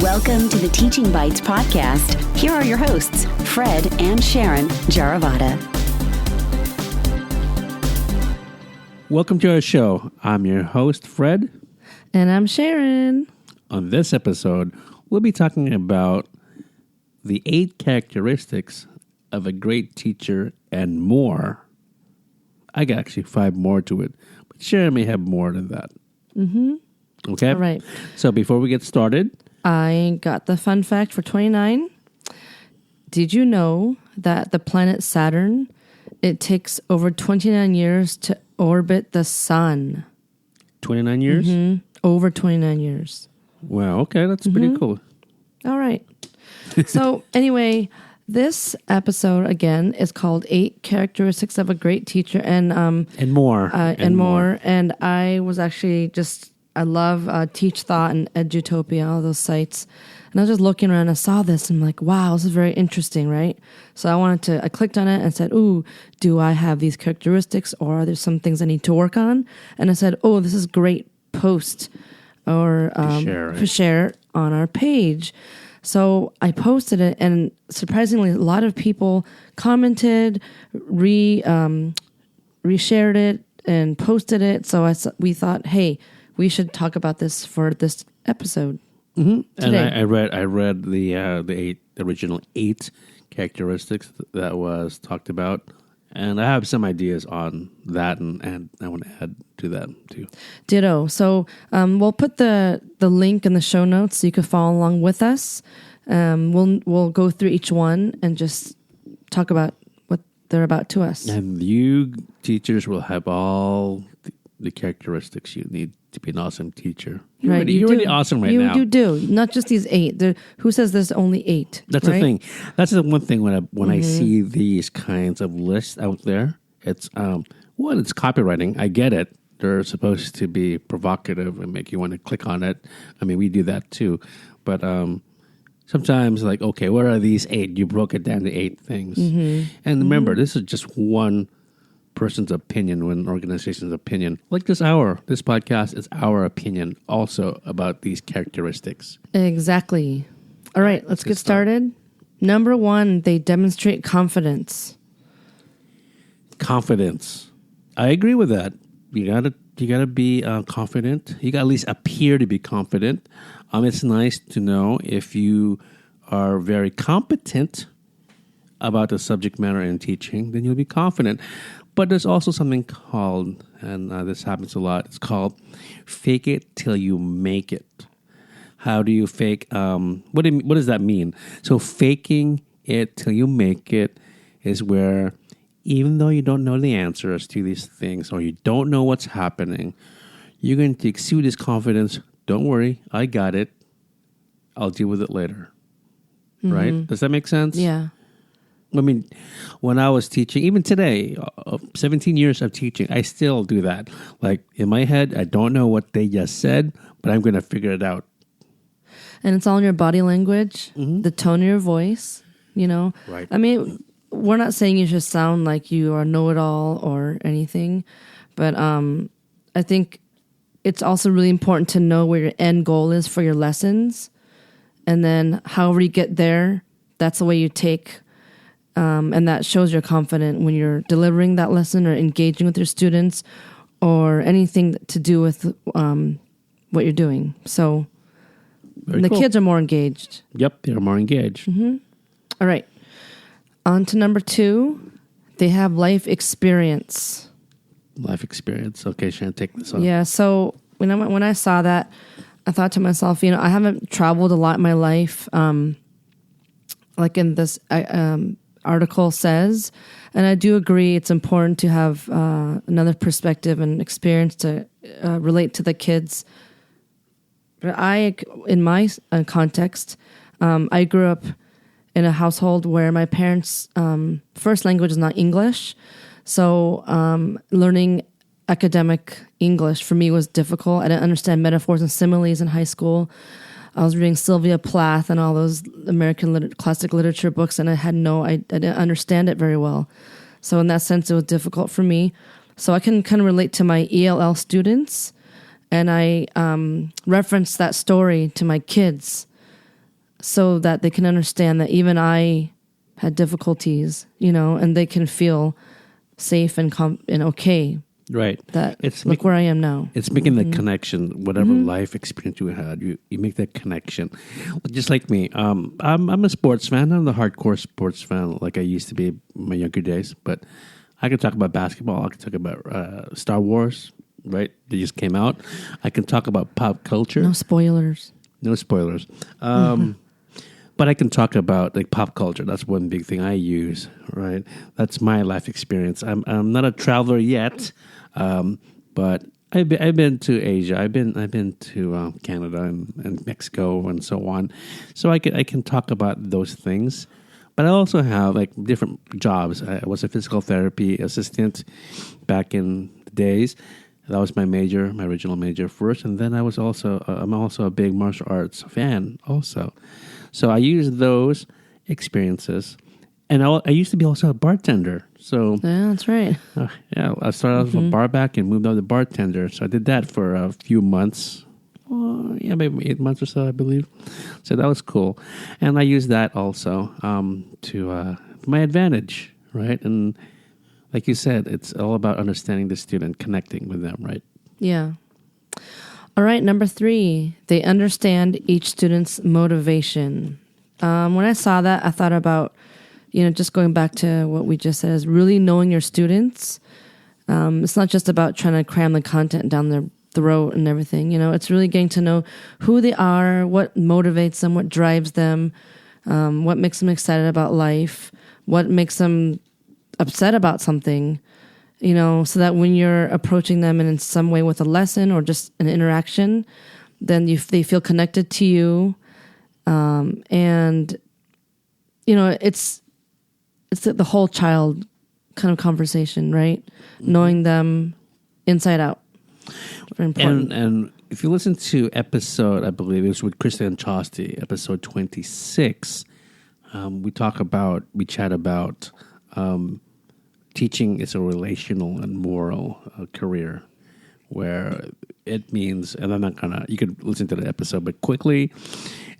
Welcome to the Teaching Bites podcast. Here are your hosts, Fred and Sharon Jaravada. Welcome to our show. I'm your host, Fred. And I'm Sharon. On this episode, we'll be talking about the 8 characteristics of a great teacher and more. I got actually 5 more to it, but Sharon may have more than that. Mm-hmm. Okay? All right. So before we get started, I got the fun fact for 29. Did you know that the planet Saturn, it takes over 29 years to orbit the sun? 29 years? Mm-hmm. Over 29 years. Wow, okay, that's pretty cool. All right. So anyway, this episode, again, is called 8 Characteristics of a Great Teacher and more. And I was actually I love Teach Thought and Edutopia, all those sites. And I was just looking around and I saw this and I'm like, wow, this is very interesting, right? So I clicked on it and said, ooh, do I have these characteristics or are there some things I need to work on? And I said, oh, this is great post or to share on our page. So I posted it and surprisingly, a lot of people commented, reshared it and posted it. So we thought, hey, we should talk about this for this episode. Mm-hmm. Today. And I read the original 8 characteristics that was talked about, and I have some ideas on that, and I want to add to that too. Ditto. So we'll put the link in the show notes so you can follow along with us. We'll go through each one and just talk about what they're about to us. And you teachers will have all the characteristics you need to be an awesome teacher. You're really awesome now. You do. Not just these 8. Who says there's only 8? That's right? the thing. That's the one thing when I see these kinds of lists out there. It's it's copywriting. I get it. They're supposed to be provocative and make you want to click on it. I mean, we do that too. But sometimes, like, okay, what are these 8? You broke it down to 8 things. Mm-hmm. And remember, this is just one person's opinion, one organization's opinion. Like this podcast is our opinion also about these characteristics. Exactly. All right, let's get started. Number 1, they demonstrate confidence. Confidence. I agree with that. You gotta be confident. You gotta at least appear to be confident. It's nice to know if you are very competent about the subject matter in teaching, then you'll be confident. But there's also something called, and this happens a lot, it's called fake it till you make it. How do you fake? What does that mean? So faking it till you make it is where even though you don't know the answers to these things or you don't know what's happening, you're going to exude this confidence. Don't worry, I got it. I'll deal with it later. Mm-hmm. Right? Does that make sense? Yeah. I mean, when I was teaching, even today, 17 years of teaching, I still do that. Like, in my head, I don't know what they just said, but I'm going to figure it out. And it's all in your body language, the tone of your voice, Right. I mean, we're not saying you should sound like you are know-it-all or anything, but I think it's also really important to know where your end goal is for your lessons. And then however you get there, that's the way you take. And that shows you're confident when you're delivering that lesson or engaging with your students or anything to do with what you're doing. So the kids are more engaged. Yep, they're more engaged. Mm-hmm. All right. On to number 2. They have life experience. Life experience. Okay, Sharon, take this on. Yeah, so when I saw that, I thought to myself, I haven't traveled a lot in my life, like in this article says, and I do agree it's important to have another perspective and experience to relate to the kids. But in my context, I grew up in a household where my parents' first language is not English, so learning academic English for me was difficult. I didn't understand metaphors and similes in high school. I was reading Sylvia Plath and all those American classic literature books, and I didn't understand it very well. So in that sense, it was difficult for me. So I can kind of relate to my ELL students, and I reference that story to my kids so that they can understand that even I had difficulties, and they can feel safe and okay. Right. That look where I am now. It's making the connection, whatever life experience you had, you make that connection. Just like me, I'm a sports fan. I'm the hardcore sports fan like I used to be in my younger days. But I can talk about basketball. I can talk about Star Wars, right? They just came out. I can talk about pop culture. No spoilers. No spoilers. But I can talk about like pop culture. That's one big thing I use, right? That's my life experience. I'm not a traveler yet, but I've been to Asia. I've been to Canada and Mexico and so on. So I can talk about those things. But I also have like different jobs. I was a physical therapy assistant back in the days. That was my major, my original major first, and then I'm also a big martial arts fan also. So I use those experiences, and I used to be also a bartender. So yeah, that's right. I started off as a bar back and moved on to bartender. So I did that for a few months. Maybe 8 months or so, I believe. So that was cool, and I used that also to my advantage, right? And like you said, it's all about understanding the student, connecting with them, right? Yeah. All right, number 3, they understand each student's motivation. When I saw that, I thought about, just going back to what we just said, is really knowing your students. It's not just about trying to cram the content down their throat and everything. It's really getting to know who they are, what motivates them, what drives them, what makes them excited about life, what makes them upset about something. So that when you're approaching them in some way with a lesson or just an interaction, then they feel connected to you. And, it's the whole child kind of conversation, right? Mm-hmm. Knowing them inside out. Very important. And if you listen to episode, I believe it was with Kristen Chosty, episode 26, we chat about teaching is a relational and moral career, where it means, and I'm not gonna, you could listen to the episode, but quickly,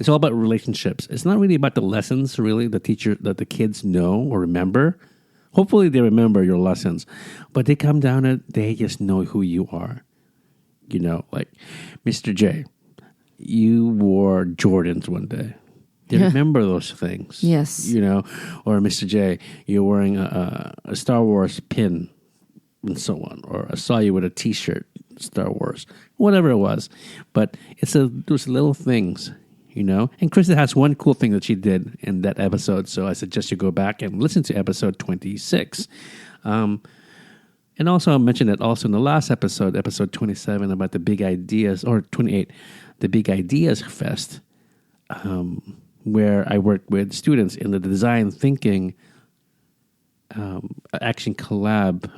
it's all about relationships. It's not really about the lessons, really, that the kids know or remember. Hopefully they remember your lessons, but they come down and they just know who you are. Like, Mr. J, you wore Jordans one day. They remember those things. Yes. Or Mr. J, you're wearing a Star Wars pin and so on. Or I saw you with a T-shirt, Star Wars, whatever it was. But it's those little things, And Krista has one cool thing that she did in that episode. So I suggest you go back and listen to episode 26. And also I mentioned it also in the last episode 27, about the Big Ideas, or 28, the Big Ideas Fest. Where I work with students in the design thinking action collab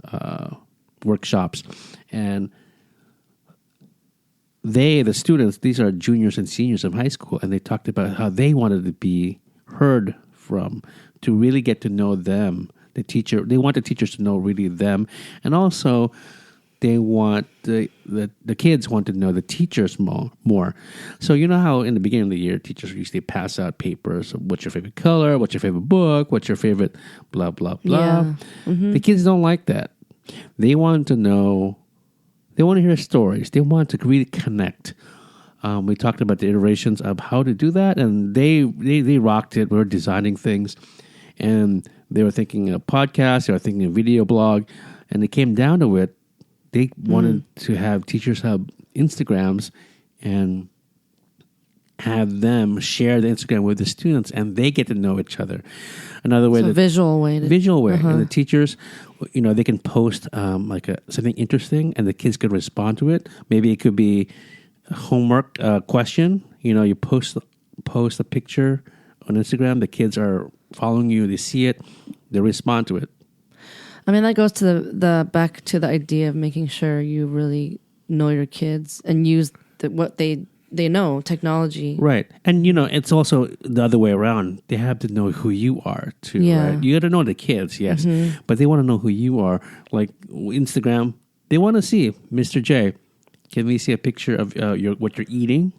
workshops. And the students, these are juniors and seniors of high school, and they talked about how they wanted to be heard from, to really get to know them. They want the teachers to know really them. And also they want the kids want to know the teachers more. So you know how in the beginning of the year, teachers usually pass out papers. What's your favorite color? What's your favorite book? What's your favorite blah, blah, blah. Yeah. Mm-hmm. The kids don't like that. They want to know, they want to hear stories. They want to really connect. We talked about the iterations of how to do that, and they rocked it. We were designing things, and they were thinking a podcast, they were thinking a video blog, and it came down to it. They wanted to have teachers have Instagrams and have them share the Instagram with the students, and they get to know each other. Another way, visual way, and the teachers, they can post something interesting, and the kids could respond to it. Maybe it could be a homework question. You post a picture on Instagram. The kids are following you. They see it. They respond to it. I mean, that goes to the back to the idea of making sure you really know your kids and use what they know, technology. Right. And, it's also the other way around. They have to know who you are, too, right? You got to know the kids, yes. Mm-hmm. But they want to know who you are. Like Instagram, they want to see, Mr. J, can we see a picture of what you're eating?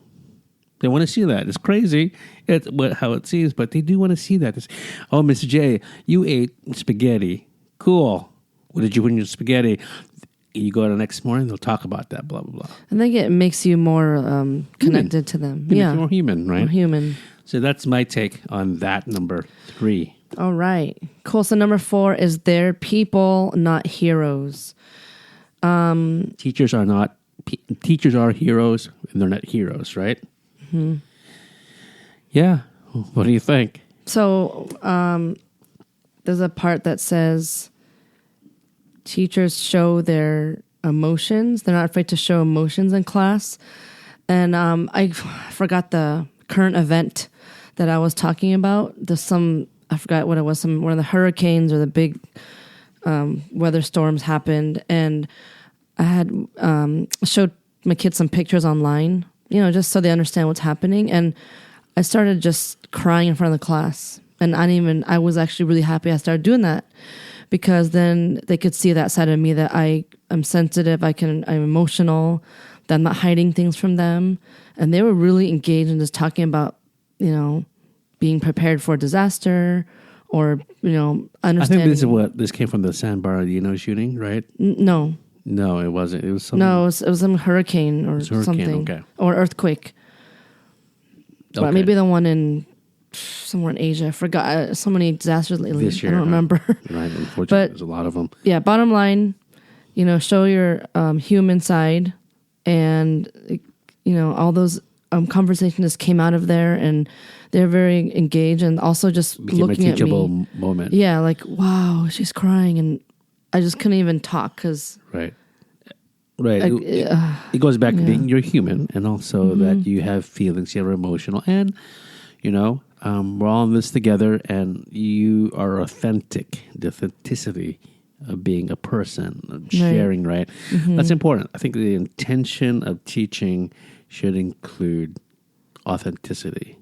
They want to see that. It's crazy. It's how it seems, but they do want to see that. It's, oh, Mr. J, you ate spaghetti. Cool. What did you eat in your spaghetti? You go the next morning, they'll talk about that, blah, blah, blah. I think it makes you more connected to them. It makes you more human, right? More human. So that's my take on that number 3. All right. Cool. So number 4 is they're people, not heroes. Teachers are heroes, and they're not heroes, right? Mm-hmm. Yeah. What do you think? So there's a part that says teachers show their emotions. They're not afraid to show emotions in class. And I forgot the current event that I was talking about. I forgot what it was. One of the hurricanes or the big weather storms happened. And I had showed my kids some pictures online, just so they understand what's happening. And I started just crying in front of the class. And I was actually really happy I started doing that, because then they could see that side of me, that I'm sensitive, I'm emotional, that I'm not hiding things from them. And they were really engaged in just talking about, being prepared for a disaster, or, understanding. I think this came from the San Bernardino shooting, right? No. No, it wasn't. It was something. No, it was some hurricane or something. Okay. Or earthquake. Okay. But maybe the one in somewhere in Asia. I forgot. So many disasters lately. This year, I don't remember. Right, unfortunately, But there's a lot of them. Yeah, bottom line, show your human side, and all those conversations just came out of there, and they're very engaged, and also just Became looking a teachable at me. moment. Yeah, like, wow, she's crying, and I just couldn't even talk because Right. It goes back to being you're human, and also that you have feelings, you are emotional, and we're all in this together, and you are authentic. The authenticity of being a person, of sharing, right? Mm-hmm. That's important. I think the intention of teaching should include authenticity.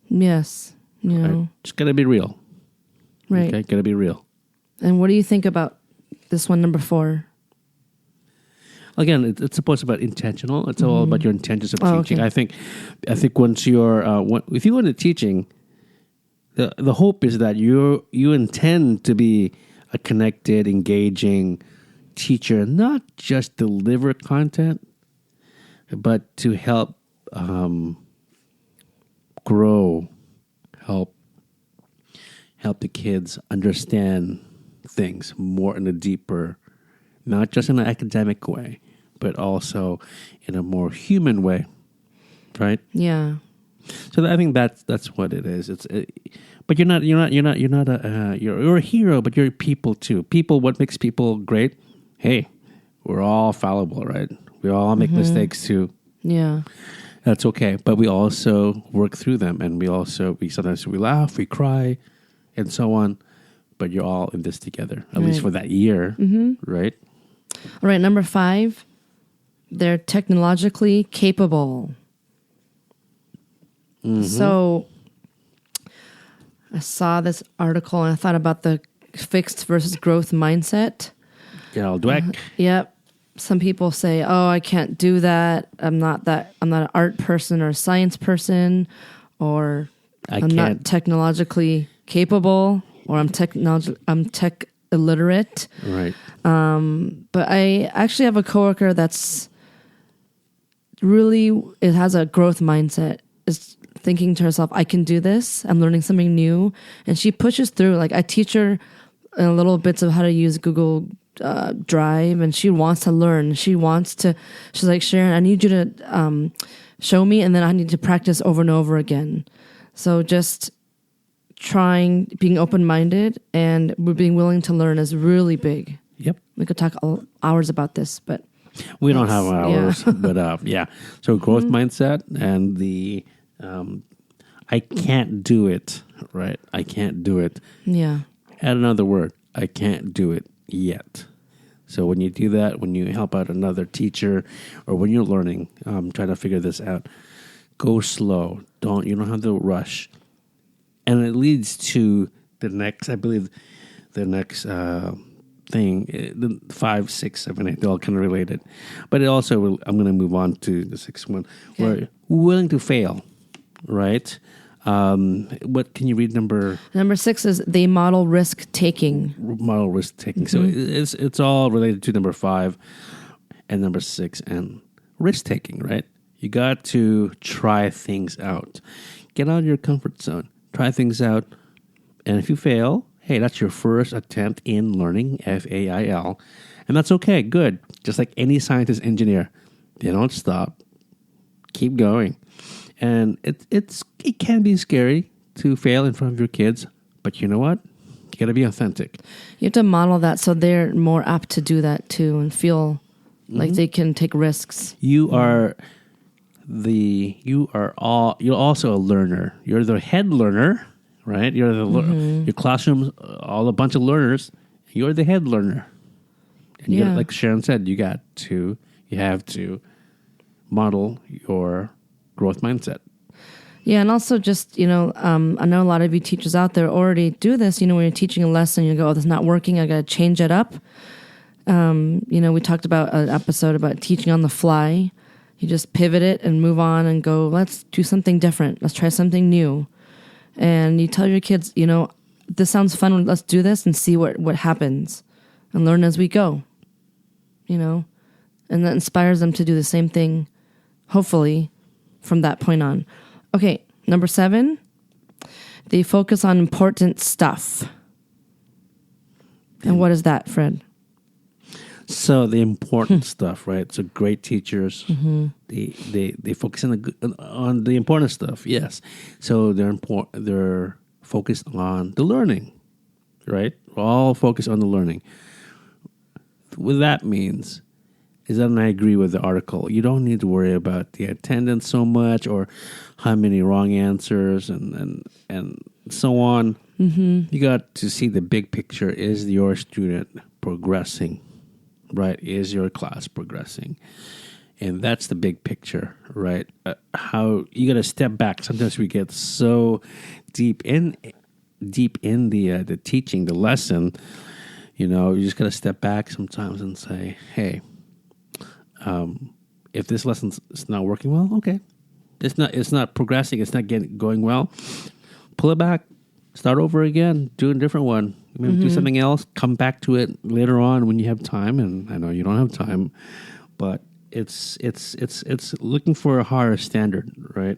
Yes. Right? Just gotta be real. Right. Okay, gotta be real. And what do you think about this one, number 4? Again, it's supposed to be about intentional. It's all about your intentions of teaching. Okay. I think once you're, if you go into teaching, the hope is that you intend to be a connected, engaging teacher, not just deliver content, but to help grow, help the kids understand things more in a deeper, not just in an academic way, but also in a more human way, right? Yeah. So I think that's what it is. But you're a hero, but you're people too. People, what makes people great? Hey, we're all fallible, right? We all make mistakes too. Yeah. That's okay. But we also work through them, and we sometimes we laugh, we cry, and so on. But you're all in this together, at least for that year, right? All right, number 5, they're technologically capable. Mm-hmm. So I saw this article and I thought about the fixed versus growth mindset. Gerald Dweck. Yep. Some people say, "Oh, I can't do that. I'm not an art person or a science person, or I'm not technologically capable, or I'm tech illiterate." Right. But I actually have a coworker that's it has a growth mindset. Is thinking to herself, I can do this. I'm learning something new. And she pushes through. Like, I teach her little bits of how to use Google Drive, and she wants to learn. She's like, Sharon, I need you to show me, and then I need to practice over and over again. So just being open-minded and being willing to learn is really big. Yep. We could talk hours about this, but we don't have hours. Yeah. But yeah. So growth mindset and the I can't do it, right? I can't do it. Yeah. Add another word. I can't do it yet. So when you do that, when you help out another teacher, or when you're learning, trying to figure this out, go slow. You don't have to rush. And it leads to the next thing. The 5, 6, 7, 8, they're all kind of related. But it also, I'm going to move on to the 6th one. Okay. We're willing to fail, right? What can you read? Number 6 is they model risk taking. Model risk taking. So it's all related to number 5 and number 6 and risk taking, right? You got to try things out. Get out of your comfort zone. Try things out. And if you fail, hey, that's your first attempt in learning, FAIL. And that's okay, good. Just like any scientist, engineer, they don't stop. Keep going. And it can be scary to fail in front of your kids, but you know what? You got to be authentic. You have to model that so they're more apt to do that too and feel like they can take risks. You're also a learner. You're the head learner, right? You're your classroom's all a bunch of learners. You're the head learner. And you like Sharon said, you have to model your growth mindset. Yeah, and also just, I know a lot of you teachers out there already do this. When you're teaching a lesson, you go, oh, this is not working. I got to change it up. We talked about an episode about teaching on the fly. You just pivot it and move on and go, let's do something different. Let's try something new. And you tell your kids, this sounds fun. Let's do this and see what happens and learn as we go, and that inspires them to do the same thing, hopefully, from that point on. Okay, number 7, they focus on important stuff. And what is that, Fred? So the important stuff, right? So great teachers, they focus on the important stuff. Yes. So they're focused on the learning, right? We're all focused on the learning. What that means is that, and I agree with the article, you don't need to worry about the attendance so much or how many wrong answers and so on. You got to see the big picture. Is your student progressing? Right? Is your class progressing? And that's the big picture, right? How you got to step back. Sometimes we get so deep in the teaching, the lesson. You just got to step back sometimes and say, hey, if this lesson's not working well, okay, it's not progressing, it's not going well. Pull it back, start over again, do a different one. Maybe do something else. Come back to it later on when you have time. And I know you don't have time, but it's looking for a higher standard, right?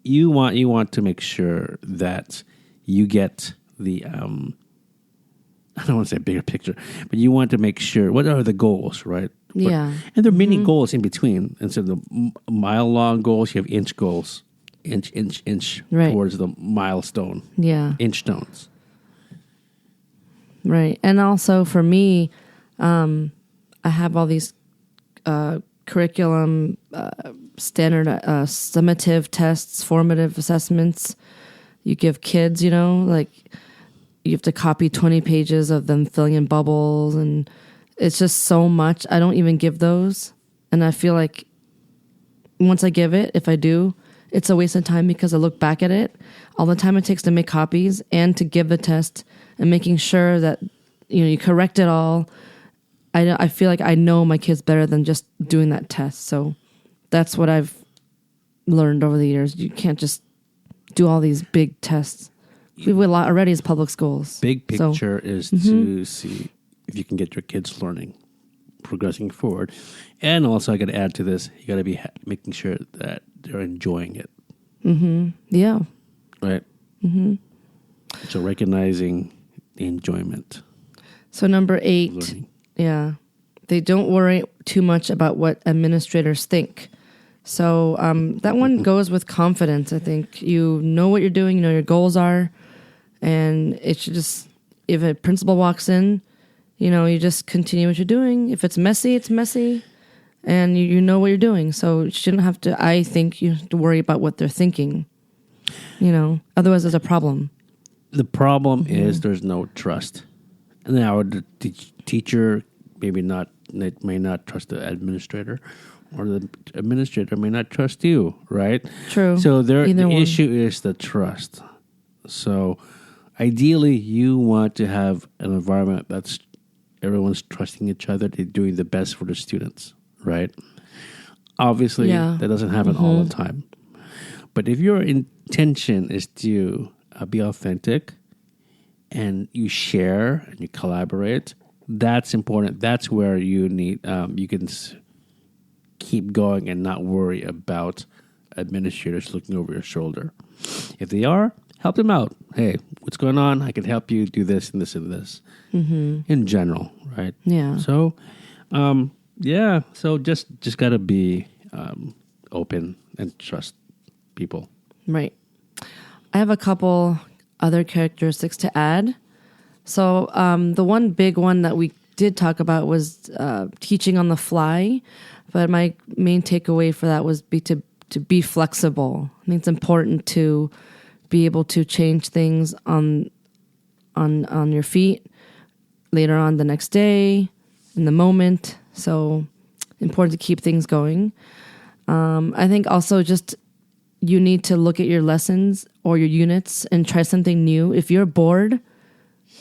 You want to make sure that you get the I don't want to say bigger picture, but you want to make sure what are the goals, right? Yeah, and there are many goals in between. Instead of the mile long goals, you have inch goals. Inch right. towards the milestone. Yeah. Inch stones. Right. And also for me, I have all these curriculum, standard summative tests, formative assessments. You give kids, like you have to copy 20 pages of them filling in bubbles. And it's just so much. I don't even give those. And I feel like once I give it, if I do, it's a waste of time because I look back at it, all the time it takes to make copies and to give the test and making sure that you correct it all. I feel like I know my kids better than just doing that test. So that's what I've learned over the years. You can't just do all these big tests. We have a lot already as public schools. Big picture is to see if you can get your kids learning, progressing forward. And also I got to add to this, you got to be making sure that they're enjoying it. Yeah. Right? So recognizing the enjoyment. So number 8, learning. Yeah, they don't worry too much about what administrators think. So that one goes with confidence. I think you know what you're doing, you know your goals are, and it should just, if a principal walks in, you just continue what you're doing. If it's messy, it's messy. And you know what you're doing. So you shouldn't have to, I think you have to worry about what they're thinking. Otherwise there's a problem. The problem is there's no trust. And now the teacher may not trust the administrator, or the administrator may not trust you, right? True. So the issue is the trust. So ideally, you want to have an environment that's everyone's trusting each other, they're doing the best for the students, right? Obviously, that doesn't happen all the time. But if your intention is to be authentic and you share and you collaborate, that's important. That's where you need you can keep going and not worry about administrators looking over your shoulder. If they are, help them out. Hey, what's going on? I can help you do this and this and this. In general, right? Yeah. So, so just gotta be open and trust people. Right. I have a couple other characteristics to add. So the one big one that we did talk about was teaching on the fly, but my main takeaway for that was to be flexible. I think it's important to be able to change things on your feet later on the next day, in the moment. So important to keep things going. I think also just you need to look at your lessons or your units and try something new. If you're bored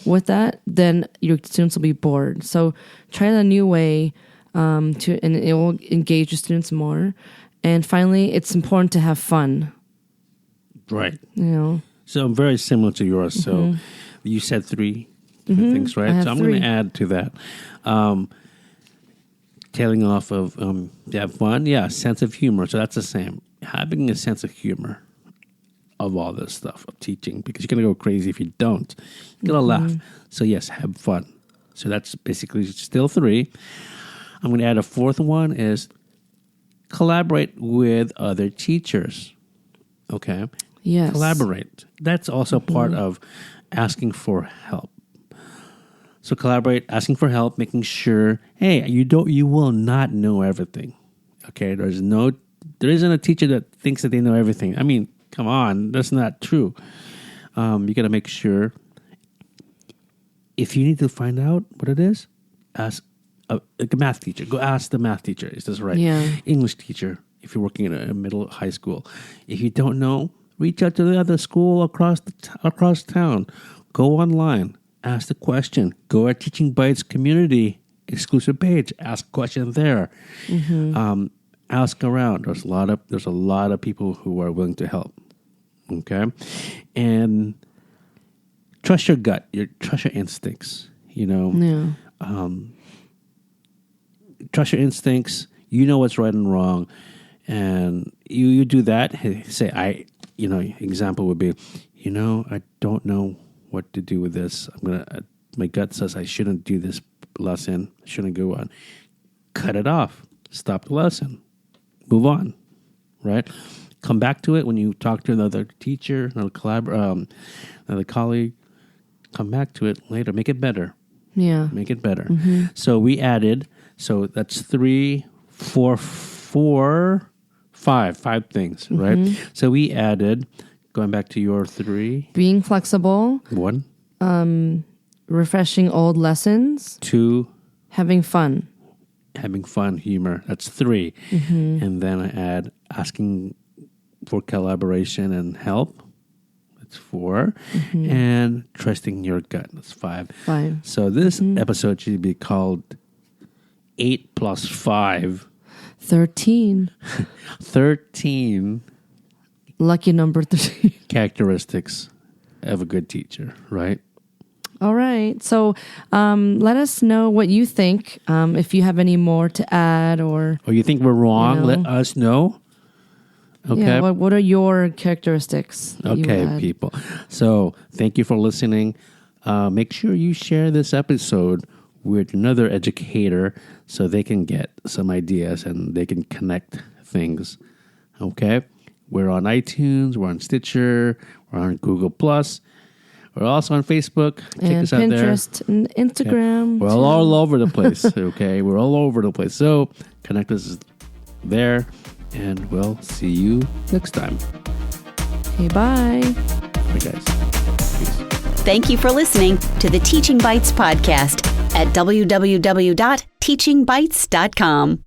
with that, then your students will be bored. So try a new way and it will engage your students more. And finally, it's important to have fun. Right. You know. So very similar to yours. So you said 3 different things, right? So I'm going to add to that. Tailing off of have fun, sense of humor. So that's the same. Having a sense of humor of all this stuff of teaching, because you're going to go crazy if you don't. You're going to laugh. So yes, have fun. So that's basically still 3. I'm going to add a 4th one is collaborate with other teachers. Okay? Yes. Collaborate. That's also part of asking for help. So collaborate, asking for help, making sure, hey, you will not know everything. Okay? There isn't a teacher that thinks that they know everything. I mean, come on, that's not true. You got to make sure. If you need to find out what it is, ask a math teacher. Go ask the math teacher. Is this right? Yeah. English teacher, if you're working in a middle high school. If you don't know, reach out to the other school across town. Go online. Ask the question. Go at Teaching Bites community exclusive page. Ask a question there. Ask around. There's a lot of people who are willing to help. Okay, and trust your gut. Trust your instincts. You know. Yeah. Trust your instincts. You know what's right and wrong, and you do that. Say example would be, I don't know what to do with this. My gut says I shouldn't do this lesson. I shouldn't go on. Cut it off. Stop the lesson. Move on. Right? Come back to it when you talk to another teacher, another colleague. Come back to it later. Make it better. Yeah. Make it better. So we added, so that's 3, 4, 5 things, right? So we added, going back to your 3. Being flexible. 1. Refreshing old lessons. 2. Having fun. Having fun, humor. That's 3. And then I add asking for collaboration and help. That's 4. And trusting your gut. That's 5. 5. So this episode should be called 8 plus 5. 13. 13 Lucky number 13. characteristics of a good teacher, right? All right. So let us know what you think. If you have any more to add or you think we're wrong, let us know. Okay. Yeah, what are your characteristics? Okay, people. So thank you for listening. Make sure you share this episode with another educator so they can get some ideas and they can connect things. Okay? We're on iTunes, we're on Stitcher, we're on Google+. We're also on Facebook. Check and us out there. Pinterest and Instagram. Okay. We're all over the place. Okay? We're all over the place. So connect us there, and we'll see you next time. Okay, bye. Bye, guys. Peace. Thank you for listening to the Teaching Bites podcast at www.teachingbites.com.